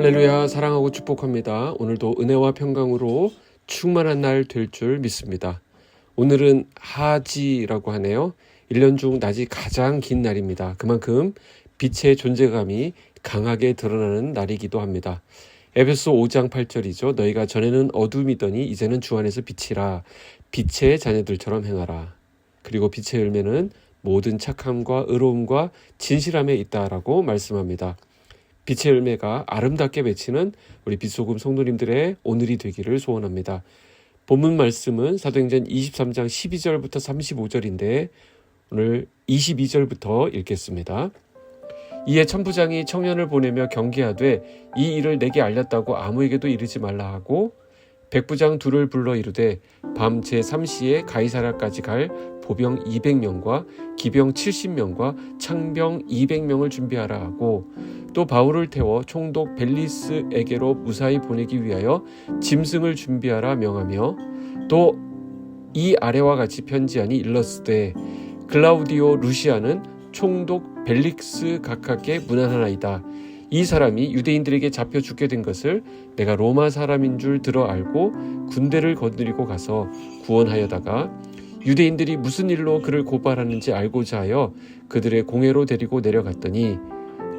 할렐루야, 사랑하고 축복합니다. 오늘도 은혜와 평강으로 충만한 날 될 줄 믿습니다. 오늘은 하지라고 하네요. 1년 중 낮이 가장 긴 날입니다. 그만큼 빛의 존재감이 강하게 드러나는 날이기도 합니다. 에베소 5장 8절이죠. 너희가 전에는 어둠이더니 이제는 주 안에서 빛이라. 빛의 자녀들처럼 행하라. 그리고 빛의 열매는 모든 착함과 의로움과 진실함에 있다라고 말씀합니다. 빛의 열매가 아름답게 맺히는 우리 빛소금 성도님들의 오늘이 되기를 소원합니다. 본문 말씀은 사도행전 23장 12절부터 35절인데 오늘 22절부터 읽겠습니다. 이에 천부장이 청년을 보내며 경계하되 이 일을 내게 알렸다고 아무에게도 이르지 말라 하고 백부장 둘을 불러 이르되 밤 제3시에 가이사랴까지 갈 보병 200명과 기병 70명과 창병 200명을 준비하라 하고 또 바울을 태워 총독 벨리스에게로 무사히 보내기 위하여 짐승을 준비하라 명하며 또 이 아래와 같이 편지하니 일렀으되 글라우디오 루시아는 총독 벨릭스 각하께 문안하나이다. 이 사람이 유대인들에게 잡혀 죽게 된 것을 내가 로마 사람인 줄 들어 알고 군대를 거느리고 가서 구원하여다가 유대인들이 무슨 일로 그를 고발하는지 알고자 하여 그들의 공회로 데리고 내려갔더니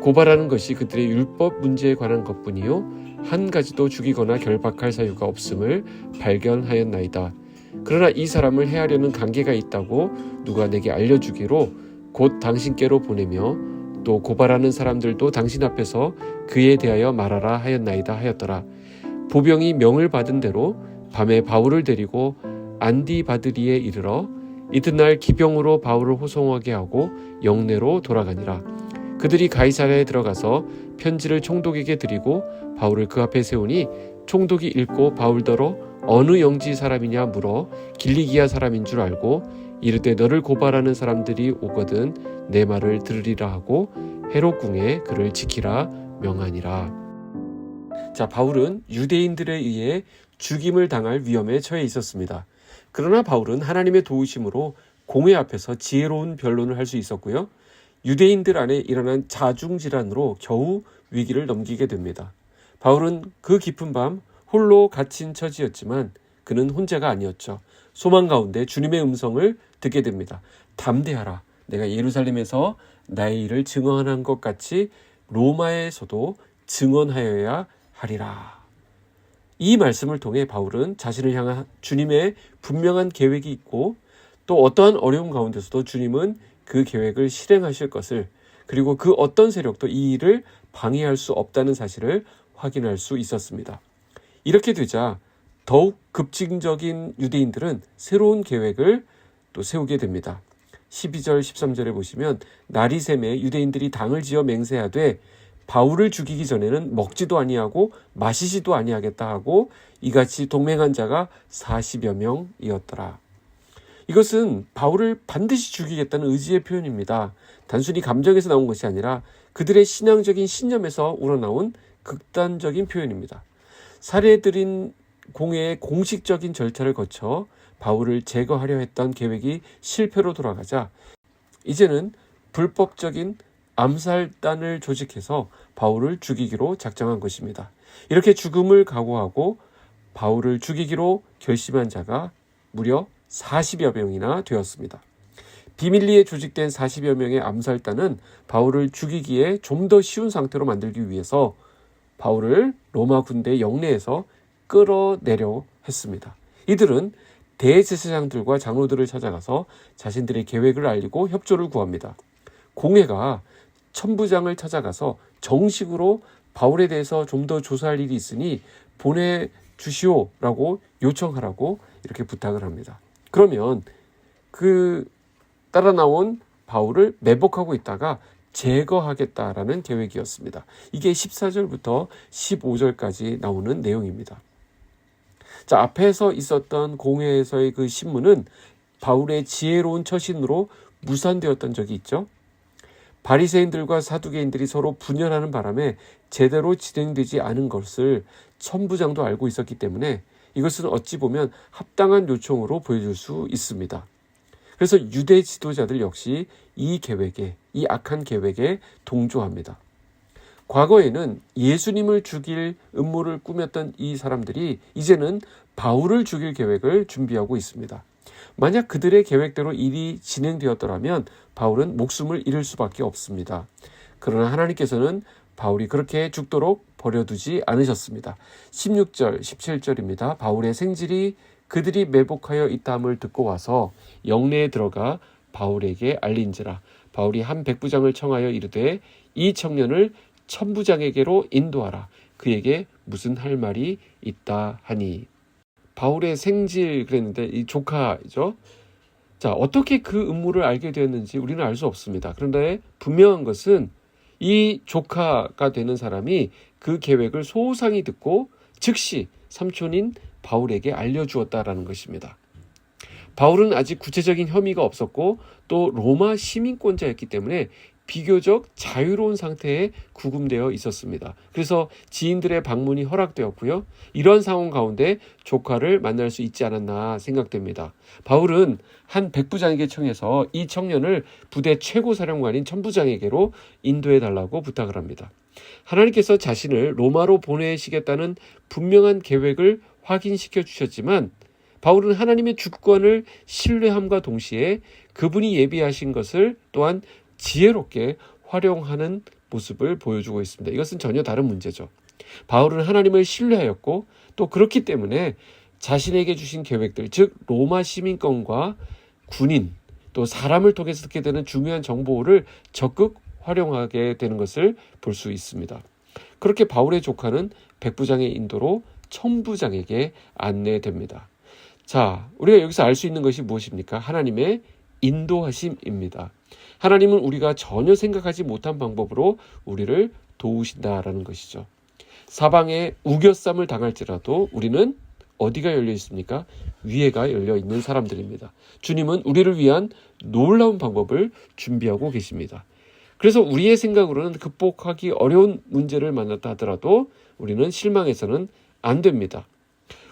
고발하는 것이 그들의 율법 문제에 관한 것뿐이요 한 가지도 죽이거나 결박할 사유가 없음을 발견하였나이다. 그러나 이 사람을 해하려는 관계가 있다고 누가 내게 알려주기로 곧 당신께로 보내며 또 고발하는 사람들도 당신 앞에서 그에 대하여 말하라 하였나이다 하였더라. 보병이 명을 받은 대로 밤에 바울을 데리고 안디바드리에 이르러 이튿날 기병으로 바울을 호송하게 하고 영내로 돌아가니라. 그들이 가이사랴에 들어가서 편지를 총독에게 드리고 바울을 그 앞에 세우니 총독이 읽고 바울더러 어느 영지 사람이냐 물어 길리기아 사람인 줄 알고 이르되 너를 고발하는 사람들이 오거든 내 말을 들으리라 하고 헤롯궁에 그를 지키라 명하니라. 자, 바울은 유대인들에 의해 죽임을 당할 위험에 처해 있었습니다. 그러나 바울은 하나님의 도우심으로 공회 앞에서 지혜로운 변론을 할 수 있었고요. 유대인들 안에 일어난 자중질환으로 겨우 위기를 넘기게 됩니다. 바울은 그 깊은 밤 홀로 갇힌 처지였지만 그는 혼자가 아니었죠. 소망 가운데 주님의 음성을 듣게 됩니다. 담대하라. 내가 예루살렘에서 나의 일을 증언한 것 같이 로마에서도 증언하여야 하리라. 이 말씀을 통해 바울은 자신을 향한 주님의 분명한 계획이 있고 또 어떠한 어려움 가운데서도 주님은 그 계획을 실행하실 것을 그리고 그 어떤 세력도 이 일을 방해할 수 없다는 사실을 확인할 수 있었습니다. 이렇게 되자 더욱 급진적인 유대인들은 새로운 계획을 또 세우게 됩니다. 12절 13절에 보시면 날이 새매 유대인들이 당을 지어 맹세하되 바울을 죽이기 전에는 먹지도 아니하고 마시지도 아니하겠다 하고 이같이 동맹한 자가 40여 명이었더라. 이것은 바울을 반드시 죽이겠다는 의지의 표현입니다. 단순히 감정에서 나온 것이 아니라 그들의 신앙적인 신념에서 우러나온 극단적인 표현입니다. 살해드린 공회의 공식적인 절차를 거쳐 바울을 제거하려 했던 계획이 실패로 돌아가자 이제는 불법적인 암살단을 조직해서 바울을 죽이기로 작정한 것입니다. 이렇게 죽음을 각오하고 바울을 죽이기로 결심한 자가 무려 40여 명이나 되었습니다. 비밀리에 조직된 40여 명의 암살단은 바울을 죽이기에 좀 더 쉬운 상태로 만들기 위해서 바울을 로마 군대 영내에서 끌어내려 했습니다. 이들은 대제사장들과 장로들을 찾아가서 자신들의 계획을 알리고 협조를 구합니다. 공회가 천부장을 찾아가서 정식으로 바울에 대해서 좀 더 조사할 일이 있으니 보내주시오라고 요청하라고 이렇게 부탁을 합니다. 그러면 그 따라 나온 바울을 매복하고 있다가 제거하겠다라는 계획이었습니다. 이게 14절부터 15절까지 나오는 내용입니다. 자, 앞에서 있었던 공회에서의 그 신문은 바울의 지혜로운 처신으로 무산되었던 적이 있죠. 바리새인들과 사두개인들이 서로 분열하는 바람에 제대로 진행되지 않은 것을 천부장도 알고 있었기 때문에 이것은 어찌 보면 합당한 요청으로 보여줄 수 있습니다. 그래서 유대 지도자들 역시 이 악한 계획에 동조합니다. 과거에는 예수님을 죽일 음모를 꾸몄던 이 사람들이 이제는 바울을 죽일 계획을 준비하고 있습니다. 만약 그들의 계획대로 일이 진행되었더라면 바울은 목숨을 잃을 수밖에 없습니다. 그러나 하나님께서는 바울이 그렇게 죽도록 버려두지 않으셨습니다. 16절, 17절입니다. 바울의 생질이 그들이 매복하여 있다함을 듣고 와서 영내에 들어가 바울에게 알린지라. 바울이 한 백부장을 청하여 이르되 이 청년을 천부장에게로 인도하라. 그에게 무슨 할 말이 있다 하니. 바울의 생질 그랬는데 이 조카죠. 자, 어떻게 그 음모를 알게 되었는지 우리는 알 수 없습니다. 그런데 분명한 것은 이 조카가 되는 사람이 그 계획을 소상히 듣고 즉시 삼촌인 바울에게 알려주었다라는 것입니다. 바울은 아직 구체적인 혐의가 없었고 또 로마 시민권자였기 때문에 비교적 자유로운 상태에 구금되어 있었습니다. 그래서 지인들의 방문이 허락되었고요. 이런 상황 가운데 조카를 만날 수 있지 않았나 생각됩니다. 바울은 한 백부장에게 청해서 이 청년을 부대 최고 사령관인 천부장에게로 인도해 달라고 부탁을 합니다. 하나님께서 자신을 로마로 보내시겠다는 분명한 계획을 확인시켜 주셨지만 바울은 하나님의 주권을 신뢰함과 동시에 그분이 예비하신 것을 또한 지혜롭게 활용하는 모습을 보여주고 있습니다. 이것은 전혀 다른 문제죠. 바울은 하나님을 신뢰하였고 또 그렇기 때문에 자신에게 주신 계획들, 즉 로마 시민권과 군인 또 사람을 통해서 듣게 되는 중요한 정보를 적극 활용하게 되는 것을 볼 수 있습니다. 그렇게 바울의 조카는 백부장의 인도로 천부장에게 안내됩니다. 자, 우리가 여기서 알 수 있는 것이 무엇입니까? 하나님의 인도하심입니다. 하나님은 우리가 전혀 생각하지 못한 방법으로 우리를 도우신다라는 것이죠. 사방에 우겨쌈을 당할지라도 우리는 어디가 열려 있습니까? 위에가 열려 있는 사람들입니다. 주님은 우리를 위한 놀라운 방법을 준비하고 계십니다. 그래서 우리의 생각으로는 극복하기 어려운 문제를 만났다 하더라도 우리는 실망해서는 안 됩니다.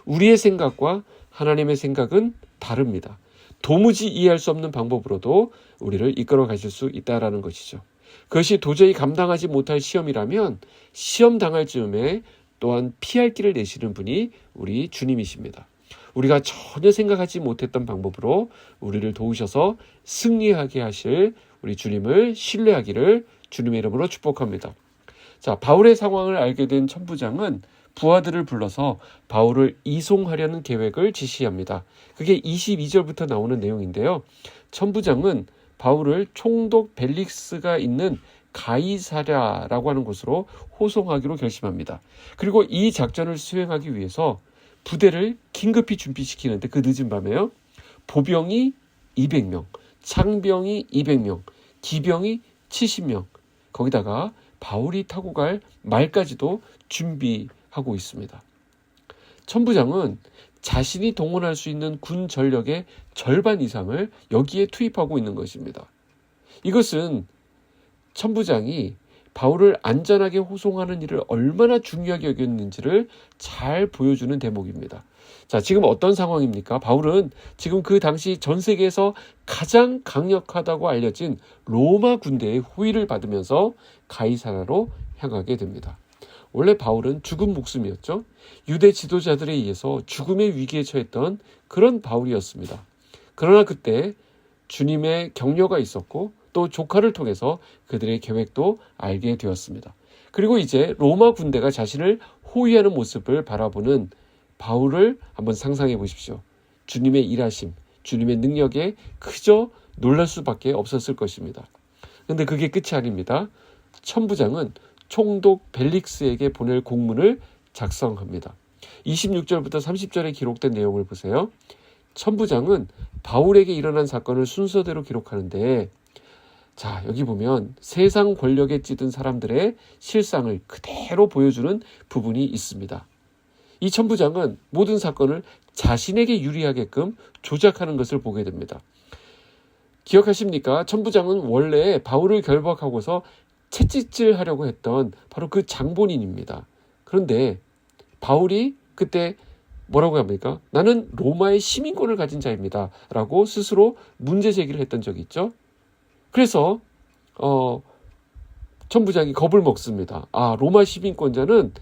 우리의 생각과 하나님의 생각은 다릅니다. 도무지 이해할 수 없는 방법으로도 우리를 이끌어 가실 수 있다라는 것이죠. 그것이 도저히 감당하지 못할 시험이라면 시험 당할 즈음에 또한 피할 길을 내시는 분이 우리 주님이십니다. 우리가 전혀 생각하지 못했던 방법으로 우리를 도우셔서 승리하게 하실 우리 주님을 신뢰하기를 주님의 이름으로 축복합니다. 자, 바울의 상황을 알게 된 천부장은 부하들을 불러서 바울을 이송하려는 계획을 지시합니다. 그게 22절부터 나오는 내용인데요. 천부장은 바울을 총독 벨릭스가 있는 가이사랴라고 하는 곳으로 호송하기로 결심합니다. 그리고 이 작전을 수행하기 위해서 부대를 긴급히 준비시키는데 그 늦은 밤에요. 보병이 200명, 창병이 200명, 기병이 70명, 거기다가 바울이 타고 갈 말까지도 준비하고 있습니다. 천부장은 자신이 동원할 수 있는 군 전력의 절반 이상을 여기에 투입하고 있는 것입니다. 이것은 천부장이 바울을 안전하게 호송하는 일을 얼마나 중요하게 여겼는지를 잘 보여주는 대목입니다. 자, 지금 어떤 상황입니까? 바울은 지금 그 당시 전 세계에서 가장 강력하다고 알려진 로마 군대의 호위를 받으면서 가이사랴로 향하게 됩니다. 원래 바울은 죽은 목숨이었죠. 유대 지도자들에 의해서 죽음의 위기에 처했던 그런 바울이었습니다. 그러나 그때 주님의 격려가 있었고 또 조카를 통해서 그들의 계획도 알게 되었습니다. 그리고 이제 로마 군대가 자신을 호위하는 모습을 바라보는 바울을 한번 상상해 보십시오. 주님의 일하심, 주님의 능력에 그저 놀랄 수밖에 없었을 것입니다. 그런데 그게 끝이 아닙니다. 천부장은 총독 벨릭스에게 보낼 공문을 작성합니다. 26절부터 30절에 기록된 내용을 보세요. 천부장은 바울에게 일어난 사건을 순서대로 기록하는데 자, 여기 보면 세상 권력에 찌든 사람들의 실상을 그대로 보여주는 부분이 있습니다. 이 천부장은 모든 사건을 자신에게 유리하게끔 조작하는 것을 보게 됩니다. 기억하십니까? 천부장은 원래 바울을 결박하고서 채찍질하려고 했던 바로 그 장본인입니다. 그런데 바울이 그때 뭐라고 합니까? 나는 로마의 시민권을 가진 자입니다. 라고 스스로 문제 제기를 했던 적이 있죠. 그래서 천부장이 겁을 먹습니다. 로마 시민권자는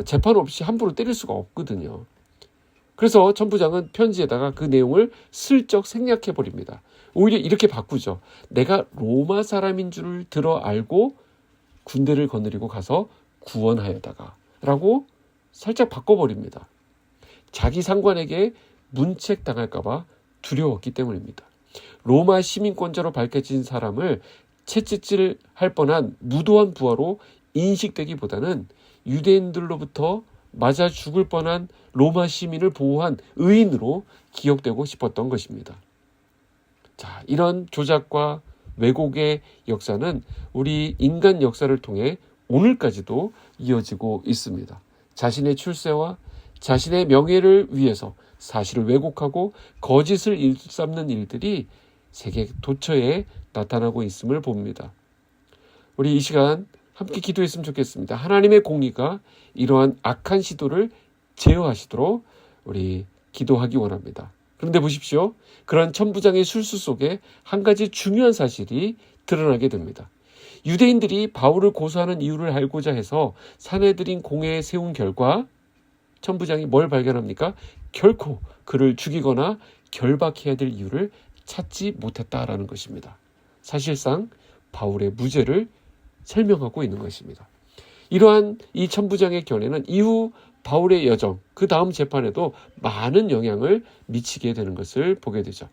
재판 없이 함부로 때릴 수가 없거든요. 그래서 천부장은 편지에다가 그 내용을 슬쩍 생략해버립니다. 오히려 이렇게 바꾸죠. 내가 로마 사람인 줄 들어 알고 군대를 거느리고 가서 구원하여다가 라고 살짝 바꿔버립니다. 자기 상관에게 문책당할까봐 두려웠기 때문입니다. 로마 시민권자로 밝혀진 사람을 채찍질할 뻔한 무도한 부하로 인식되기보다는 유대인들로부터 맞아 죽을 뻔한 로마 시민을 보호한 의인으로 기억되고 싶었던 것입니다. 자, 이런 조작과 왜곡의 역사는 우리 인간 역사를 통해 오늘까지도 이어지고 있습니다. 자신의 출세와 자신의 명예를 위해서 사실을 왜곡하고 거짓을 일삼는 일들이 세계 도처에 나타나고 있음을 봅니다. 우리 이 시간 함께 기도했으면 좋겠습니다. 하나님의 공의가 이러한 악한 시도를 제어하시도록 우리 기도하기 원합니다. 그런데 보십시오. 그런 천부장의 술수 속에 한 가지 중요한 사실이 드러나게 됩니다. 유대인들이 바울을 고소하는 이유를 알고자 해서 사내들인 공회에 세운 결과 천부장이 뭘 발견합니까? 결코 그를 죽이거나 결박해야 될 이유를 찾지 못했다라는 것입니다. 사실상 바울의 무죄를 설명하고 있는 것입니다. 이러한 이 천부장의 견해는 이후 바울의 여정, 그 다음 재판에도 많은 영향을 미치게 되는 것을 보게 되죠.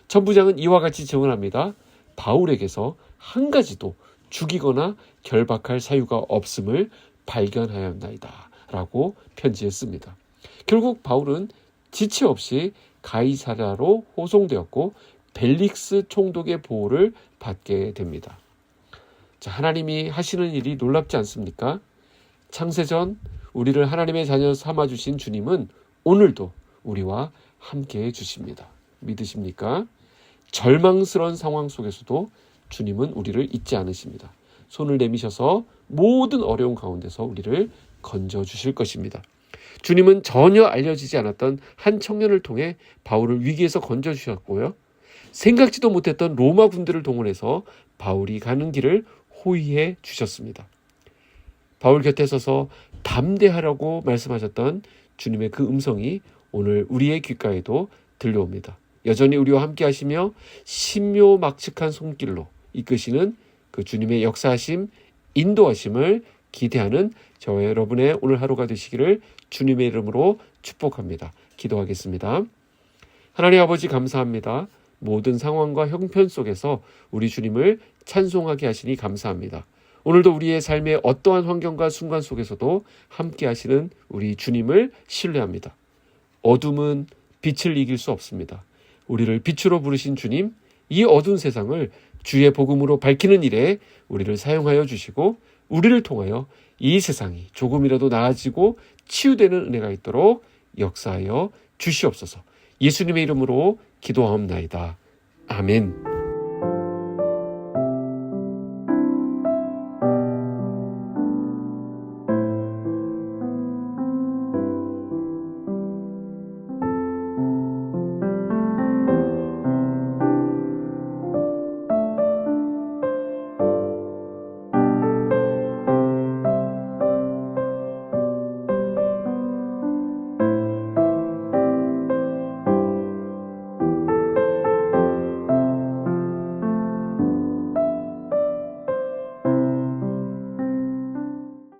천부장은 이와 같이 증언합니다. 바울에게서 한 가지도 죽이거나 결박할 사유가 없음을 발견하였나이다 라고 편지에 씁니다. 결국 바울은 지체 없이 가이사랴로 호송되었고 벨릭스 총독의 보호를 받게 됩니다. 자, 하나님이 하시는 일이 놀랍지 않습니까? 창세전 우리를 하나님의 자녀 삼아주신 주님은 오늘도 우리와 함께 해주십니다. 믿으십니까? 절망스러운 상황 속에서도 주님은 우리를 잊지 않으십니다. 손을 내미셔서 모든 어려운 가운데서 우리를 건져주실 것입니다. 주님은 전혀 알려지지 않았던 한 청년을 통해 바울을 위기에서 건져주셨고요. 생각지도 못했던 로마 군대를 동원해서 바울이 가는 길을 호위해 주셨습니다. 바울 곁에 서서 담대하라고 말씀하셨던 주님의 그 음성이 오늘 우리의 귓가에도 들려옵니다. 여전히 우리와 함께 하시며 신묘막측한 손길로 이끄시는 그 주님의 역사하심, 인도하심을 기대하는 저와 여러분의 오늘 하루가 되시기를 주님의 이름으로 축복합니다. 기도하겠습니다. 하나님 아버지 감사합니다. 모든 상황과 형편 속에서 우리 주님을 찬송하게 하시니 감사합니다. 오늘도 우리의 삶의 어떠한 환경과 순간 속에서도 함께 하시는 우리 주님을 신뢰합니다. 어둠은 빛을 이길 수 없습니다. 우리를 빛으로 부르신 주님, 이 어두운 세상을 주의 복음으로 밝히는 일에 우리를 사용하여 주시고 우리를 통하여 이 세상이 조금이라도 나아지고 치유되는 은혜가 있도록 역사하여 주시옵소서. 예수님의 이름으로 기도하옵나이다. 아멘.